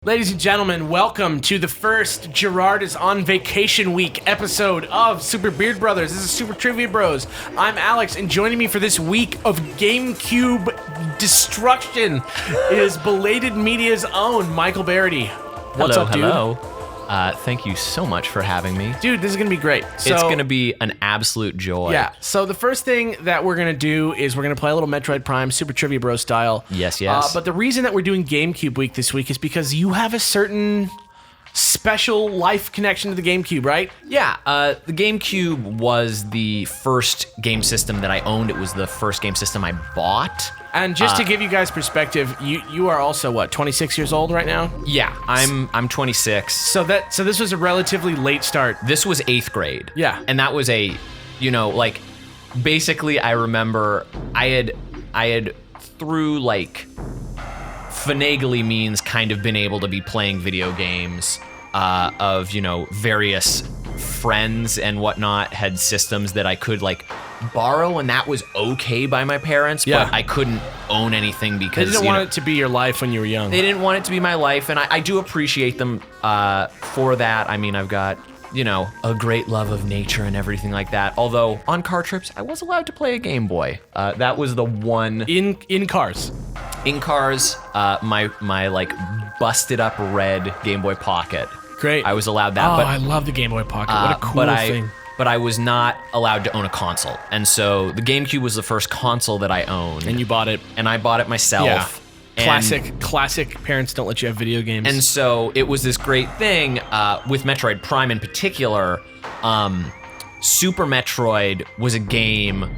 Ladies and gentlemen, welcome to the first Jirard is on Vacation Week episode of Super Beard Brothers. This is Super Trivia Bros. I'm Alex, and joining me for this week of GameCube destruction is Belated Media's own Michael Barrety. What's up, dude? Hello. Thank you so much for having me. Dude, this is going to be great. It's going to be an absolute joy. Yeah, so the first thing that we're going to do is we're going to play a little Metroid Prime, Super Trivia Bros style. Yes. But the reason that we're doing GameCube Week this week is because you have a certain special life connection to the GameCube, right? Yeah, the GameCube was the first game system that I owned. It was the first game system I bought. And just to give you guys perspective, you are also, what, 26 years old right now? Yeah, I'm 26. So this was a relatively late start. This was 8th grade. Yeah. And that was basically I remember I had through finagly means kind of been able to be playing video games of, various friends and whatnot had systems that I could borrow, and that was okay by my parents, but I couldn't own anything because they didn't want it to be your life when you were young. They didn't want it to be my life, and I do appreciate them for that. I mean, I've got, a great love of nature and everything like that. Although on car trips, I was allowed to play a Game Boy. That was the one in cars. In cars, my busted up red Game Boy Pocket. Great. I was allowed that. Oh, but I love the Game Boy Pocket. What a cool thing. But I was not allowed to own a console. And so the GameCube was the first console that I owned. And you bought it. And I bought it myself. Yeah. Classic parents don't let you have video games. And so it was this great thing with Metroid Prime in particular. Super Metroid was a game,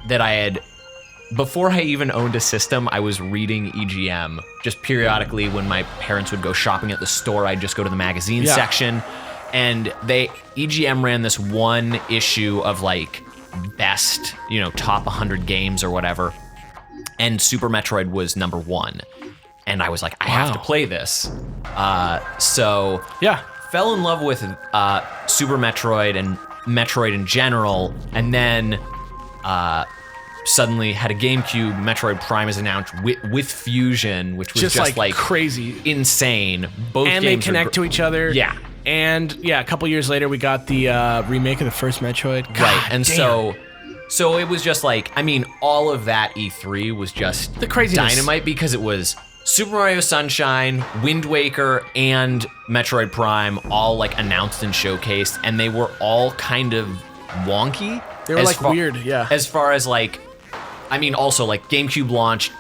that I had... Before I even owned a system, I was reading EGM. Just periodically when my parents would go shopping at the store, I'd just go to the magazine section. And EGM ran this one issue of best, top 100 games or whatever. And Super Metroid was number 1. And I was like, I have to play this. So fell in love with Super Metroid and Metroid in general. And then suddenly had a GameCube. Metroid Prime is announced with Fusion, which was just crazy, insane. Both and games they connect to each other. Yeah. And a couple years later, we got the remake of the first Metroid. God, right, and damn. so it was just all of that E3 was just the craziness. Dynamite because it was Super Mario Sunshine, Wind Waker, and Metroid Prime all announced and showcased, and they were all kind of wonky. They were weird, yeah. As far as also GameCube launched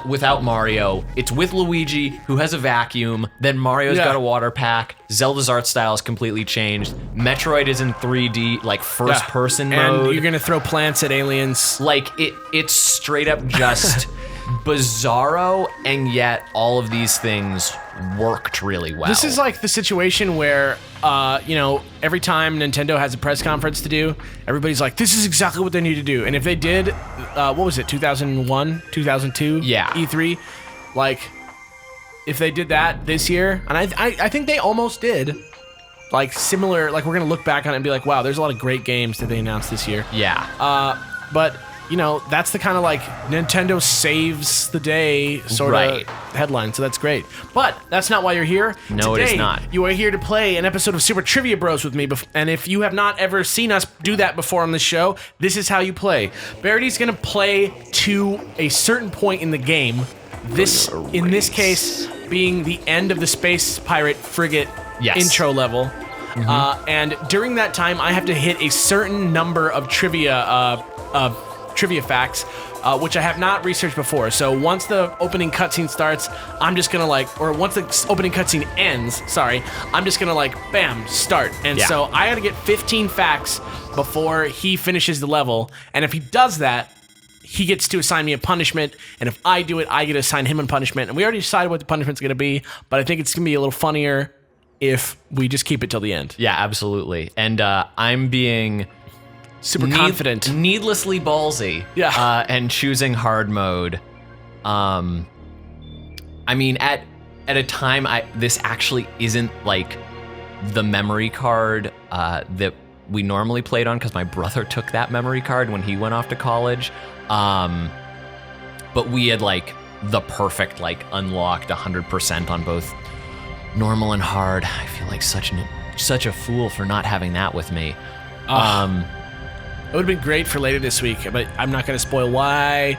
without Mario. It's with Luigi, who has a vacuum. Then Mario's got a water pack. Zelda's art style is completely changed. Metroid is in 3D, first person mode. And you're gonna throw plants at aliens. It's straight up just bizarro, and yet all of these things worked really well. This is the situation where, every time Nintendo has a press conference to do, everybody's like, this is exactly what they need to do. And if they did, what was it, 2001, 2002? Yeah. E3? If they did that this year, and I think they almost did, similar, we're going to look back on it and be like, wow, there's a lot of great games that they announced this year. Yeah. But... that's the kind of Nintendo saves the day sort of headline, so that's great. But that's not why you're here. No, Today, it is not. You are here to play an episode of Super Trivia Bros with me, and if you have not ever seen us do that before on the show, this is how you play. Baraty's going to play to a certain point in the game, in this case, being the end of the Space Pirate Frigate intro level. Mm-hmm. And during that time, I have to hit a certain number of trivia facts, which I have not researched before. So once the opening cutscene starts, I'm just gonna or once the opening cutscene ends, I'm just gonna bam, start. And so I gotta get 15 facts before he finishes the level. And if he does that, he gets to assign me a punishment. And if I do it, I get to assign him a punishment. And we already decided what the punishment's gonna be, but I think it's gonna be a little funnier if we just keep it till the end. Yeah, absolutely. And I'm being super confident. Needlessly ballsy. Yeah. And choosing hard mode. I mean, at a time, this actually isn't like the memory card that we normally played on, because my brother took that memory card when he went off to college. But we had like the perfect, like unlocked 100% on both normal and hard. I feel like such a fool for not having that with me. It would have been great for later this week, but I'm not going to spoil why.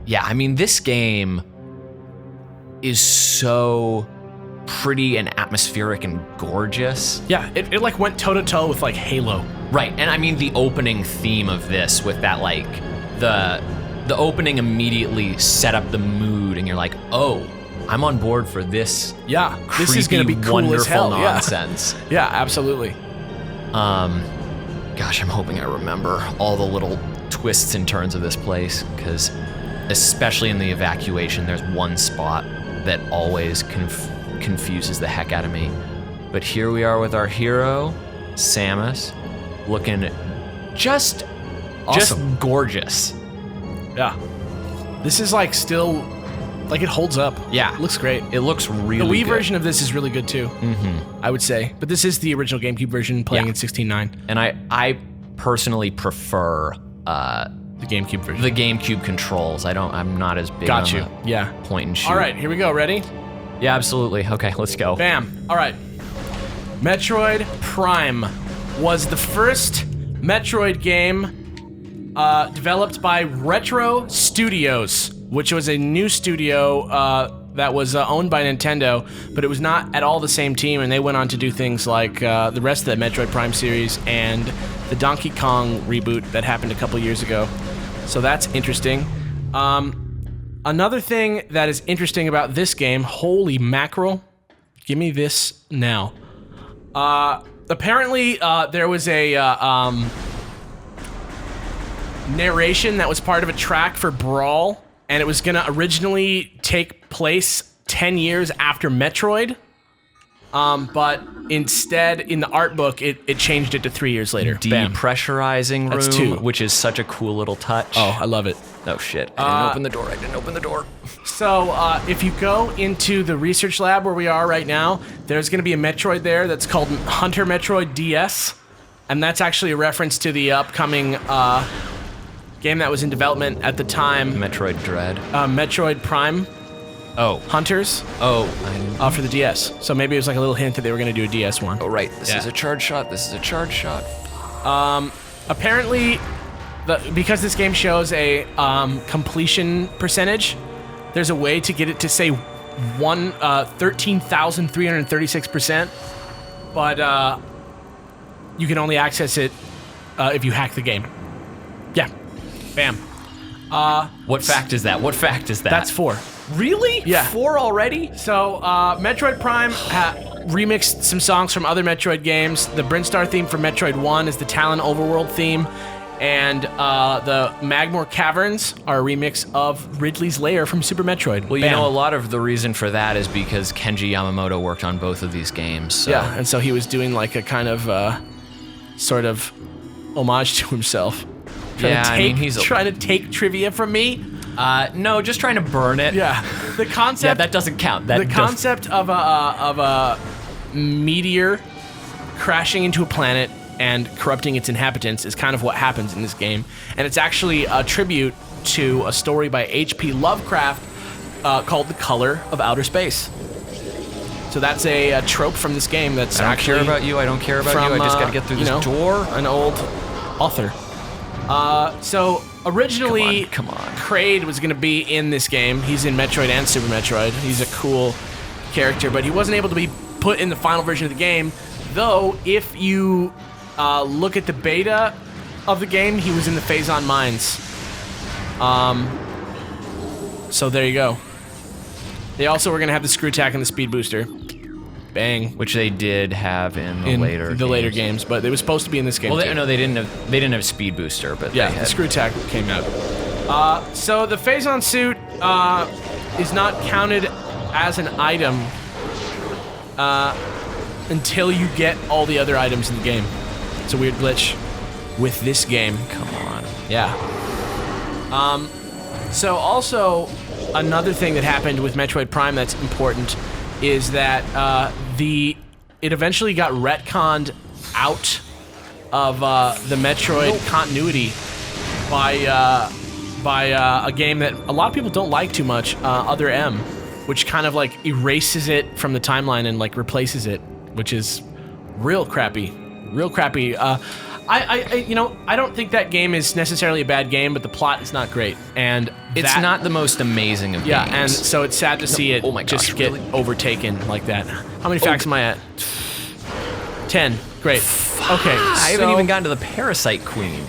Yeah, I mean, this game is so pretty and atmospheric and gorgeous. Yeah, it like went toe to toe with like Halo. Right, and I mean the opening theme of this with that like the opening immediately set up the mood, and you're like, oh, I'm on board for this. Yeah, creepy, this is gonna be cool wonderful as hell. Nonsense. Yeah, absolutely. Gosh, I'm hoping I remember all the little twists and turns of this place, because especially in the evacuation, there's one spot that always confuses the heck out of me. But here we are with our hero, Samus, looking just gorgeous. Yeah. This is like still, like it holds up. Yeah. It looks great. It looks really The Wii good. version of this is really good too. I would say. But this is the original GameCube version playing in 16:9. And I personally prefer The GameCube version. the GameCube controls. I'm not as big Got on you. the Yeah. point and shoot. All right, here we go. Ready? Yeah, absolutely. Okay, let's go. Bam. All right. Metroid Prime was the first Metroid game developed by Retro Studios, which was a new studio that was owned by Nintendo, but it was not at all the same team, and they went on to do things like the rest of the Metroid Prime series and the Donkey Kong reboot that happened a couple years ago. So that's interesting. Another thing that is interesting about this game, holy mackerel, give me this now. Apparently, there was a narration that was part of a track for Brawl, and it was gonna originally take place 10 years after Metroid. But instead, in the art book, it changed it to 3 years later. Bam. Depressurizing room, That's 2. which is such a cool little touch. Oh, I love it. Oh shit! I didn't open the door. So, if you go into the research lab where we are right now, there's going to be a Metroid there that's called Hunter Metroid DS, and that's actually a reference to the upcoming game that was in development at the time, Metroid Dread. Metroid Prime Oh. Hunters for the DS. So maybe it was like a little hint that they were going to do a DS one. Oh right, this Yeah. is a charge shot. This is a charge shot. Apparently, because this game shows a completion percentage, there's a way to get it to say 13,336%, but you can only access it if you hack the game. Yeah, bam. What fact is that? What fact is that? That's 4. really? Yeah. 4 already? So, Metroid Prime remixed some songs from other Metroid games. The Brinstar theme from Metroid 1 is the Tallon Overworld theme, and the Magmore Caverns are a remix of Ridley's Lair from Super Metroid. Well, you Bam. know, a lot of the reason for that is because Kenji Yamamoto worked on both of these games. So. Yeah, and so he was doing like a kind of sort of homage to himself. Trying to take trivia from me. No, just trying to burn it. Yeah, the concept. Yeah, that doesn't count. The concept of a meteor crashing into a planet and corrupting its inhabitants is kind of what happens in this game, and it's actually a tribute to a story by H.P. Lovecraft called "The Color of Outer Space." So that's a trope from this game. That's I don't actually care about you. I don't care about from, you. I just got to get through this door. An old author. So originally, Come on. Kraid was going to be in this game. He's in Metroid and Super Metroid. He's a cool character, but he wasn't able to be put in the final version of the game. Though, if you look at the beta of the game, he was in the Phazon Mines. So there you go. They also were going to have the Screw Attack and the Speed Booster. Bang. Which they did have in the later games, but it was supposed to be in this game. Well, too. they didn't have Speed Booster, but Yeah, they had. the Screw Attack came out. So the Phazon suit is not counted as an item until you get all the other items in the game. It's a weird glitch with this game. Come on. Yeah. So also, another thing that happened with Metroid Prime that's important is that it eventually got retconned out of the Metroid continuity by a game that a lot of people don't like too much, Other M, which kind of like erases it from the timeline and like replaces it, which is real crappy. Real crappy. I don't think that game is necessarily a bad game, but the plot is not great, and It's not the most amazing of yeah, games. and so it's sad to see it oh my gosh, just get really? overtaken like that. How many facts am I at? 10. Great. Okay, I haven't even gotten to the Parasite Queen.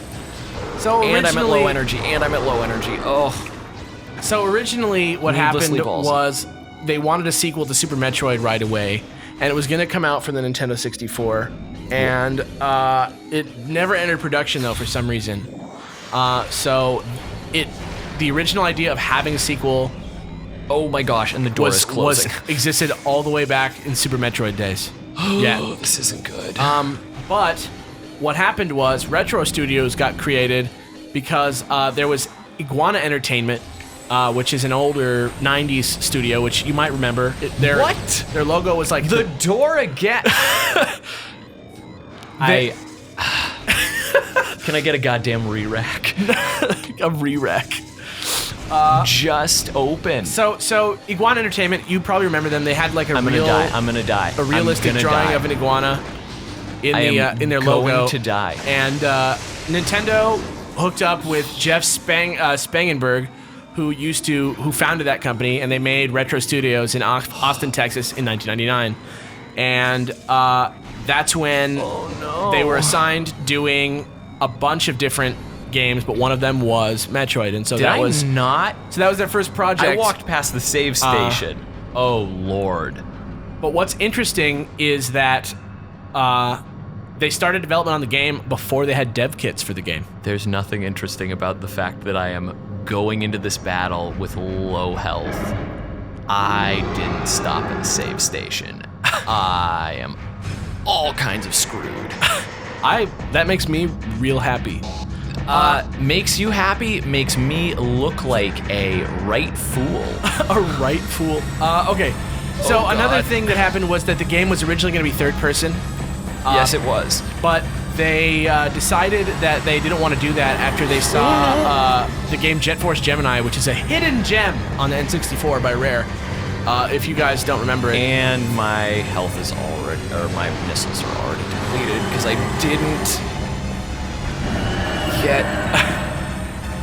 So And I'm at low originally, energy. Oh. so originally, what Needlessly happened ballsy. was they wanted a sequel to Super Metroid right away, and it was going to come out for the Nintendo 64, and it never entered production though for some reason. So the original idea of having a sequel Oh my gosh, and the door is closing. existed all the way back in Super Metroid days. Yeah. This isn't good. But what happened was Retro Studios got created because there was Iguana Entertainment, which is an older 90s studio, which you might remember. What? Their logo was like... The door again. Can I get a goddamn re-rack? a re-rack. Just open. So Iguana Entertainment, you probably remember them. They had like I'm gonna die. A realistic drawing of an iguana in their logo. Going to die. And Nintendo hooked up with Jeff Spangenberg, who founded that company, and they made Retro Studios in Austin, Texas in 1999. And that's when they were assigned doing a bunch of different games, but one of them was Metroid, and so Did that I was not? so that was their first project. I walked past the save station. Oh Lord. But what's interesting is that they started development on the game before they had dev kits for the game. There's nothing interesting about the fact that I am going into this battle with low health. I didn't stop at the save station. I am all kinds of screwed. That makes me real happy. Makes you happy, makes me look like a right fool. A right fool. Okay. So Oh, another God. thing that happened was that the game was originally going to be third person. Yes, it was. But they decided that they didn't want to do that after they saw the game Jet Force Gemini, which is a hidden gem on the N64 by Rare. If you guys don't remember it. And my health is already, or my missiles are already depleted because I didn't get.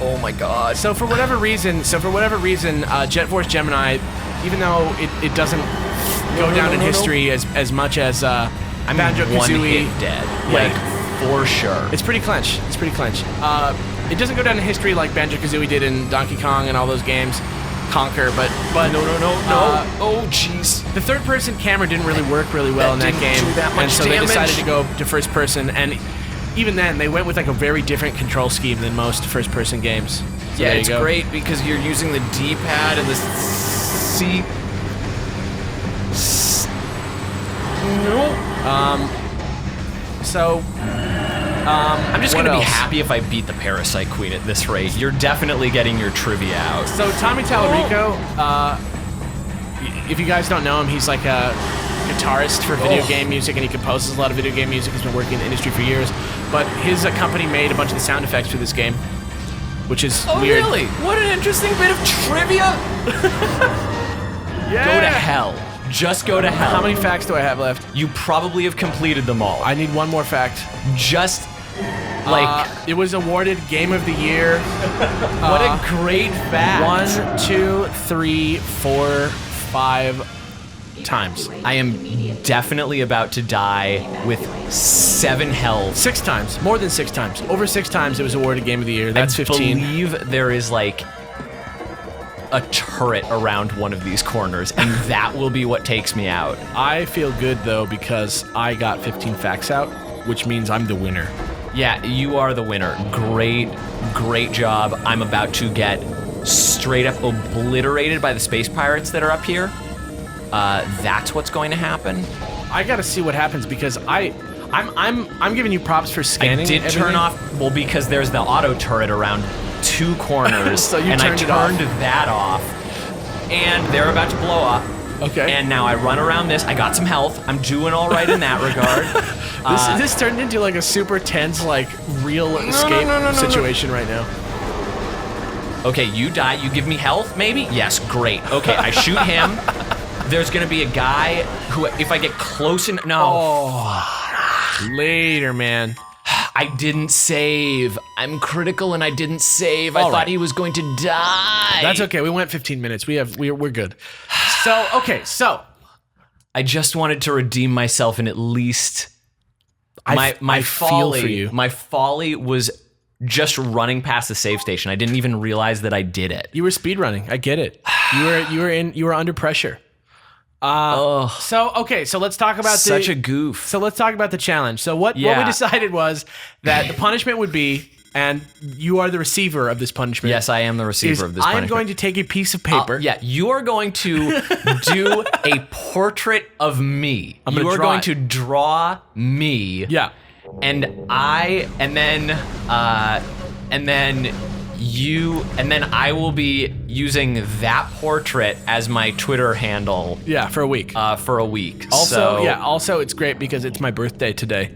Oh my God. So for whatever reason, Jet Force Gemini, even though it doesn't go down in history as much as I'm Banjo-Kazooie. one hit dead. Like, for sure. It's pretty clench. It doesn't go down in history like Banjo-Kazooie did in Donkey Kong and all those games. Conquer, but no. Oh jeez. The third-person camera didn't really work really well in that didn't game, do that much and so damage. they decided to go to first-person. And even then, they went with like a very different control scheme than most first-person games. So Yeah, there you it's go. great because you're using the D-pad and the C. So I'm just what gonna be else? happy if I beat the Parasite Queen at this rate. You're definitely getting your trivia out. So Tommy Tallarico, if you guys don't know him, he's like a guitarist for video game music, and he composes a lot of video game music. He's been working in the industry for years. But his company made a bunch of the sound effects for this game, which is weird. Really? What an interesting bit of trivia! Yeah. Go to hell. Just go to hell. How many facts do I have left? You probably have completed them all. I need one more fact. Just like It was awarded Game of the Year. what a great fact. 1, 2, 3, 4, 5 times. I am definitely about to die with 7 health. 6 times. More than 6 times. Over 6 times it was awarded Game of the Year. That's I 15. believe there is like a turret around one of these corners, and that will be what takes me out. I feel good though because I got 15 facts out, which means I'm the winner. Yeah, you are the winner. Great job. I'm about to get straight up obliterated by the space pirates that are up here. That's what's going to happen. I gotta see what happens because I'm giving you props for scanning. I did everything. turn off, well, because there's the auto turret around 2 corners, So you and I turned it off. turned that off, and they're about to blow up. Okay. And now I run around this. I got some health. I'm doing all right in that regard. This turned into like a super tense, like real escape situation right now. Okay, you die. You give me health, maybe? Yes, great. Okay, I shoot him. There's gonna be a guy who, if I get close enough, Later, man. I didn't save. I'm critical and I didn't save. I All thought right. he was going to die. That's okay. We went 15 minutes. We're good. So okay. I just wanted to redeem myself and at least my I feel folly. for you. My folly was just running past the save station. I didn't even realize that I did it. You were speedrunning. I get it. You were under pressure. So let's talk about Such a goof. So let's talk about the challenge. So what we decided was that the punishment would be, and you are the receiver of this punishment. Yes, I am the receiver of this I am punishment. going to take a piece of paper. You are going to do a portrait of me. I'm gonna you are draw going it. to draw me. Yeah. And then I will be using that portrait as my Twitter handle. Yeah, for a week. For a week. Also, it's great because it's my birthday today.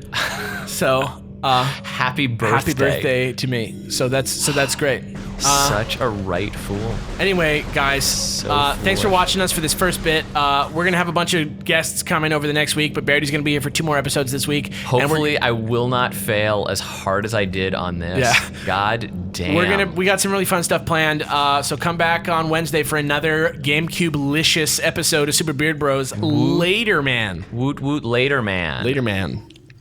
So, happy birthday. happy birthday to me. So that's great. Such a right fool. Anyway, guys, thanks for foolish. watching us for this first bit. We're going to have a bunch of guests coming over the next week, but Barity's going to be here for 2 more episodes this week. Hopefully, I will not fail as hard as I did on this. Yeah. God damn. We got some really fun stuff planned. So come back on Wednesday for another GameCube-licious episode of Super Beard Bros. Later, man. Woot woot later, man. Later, man.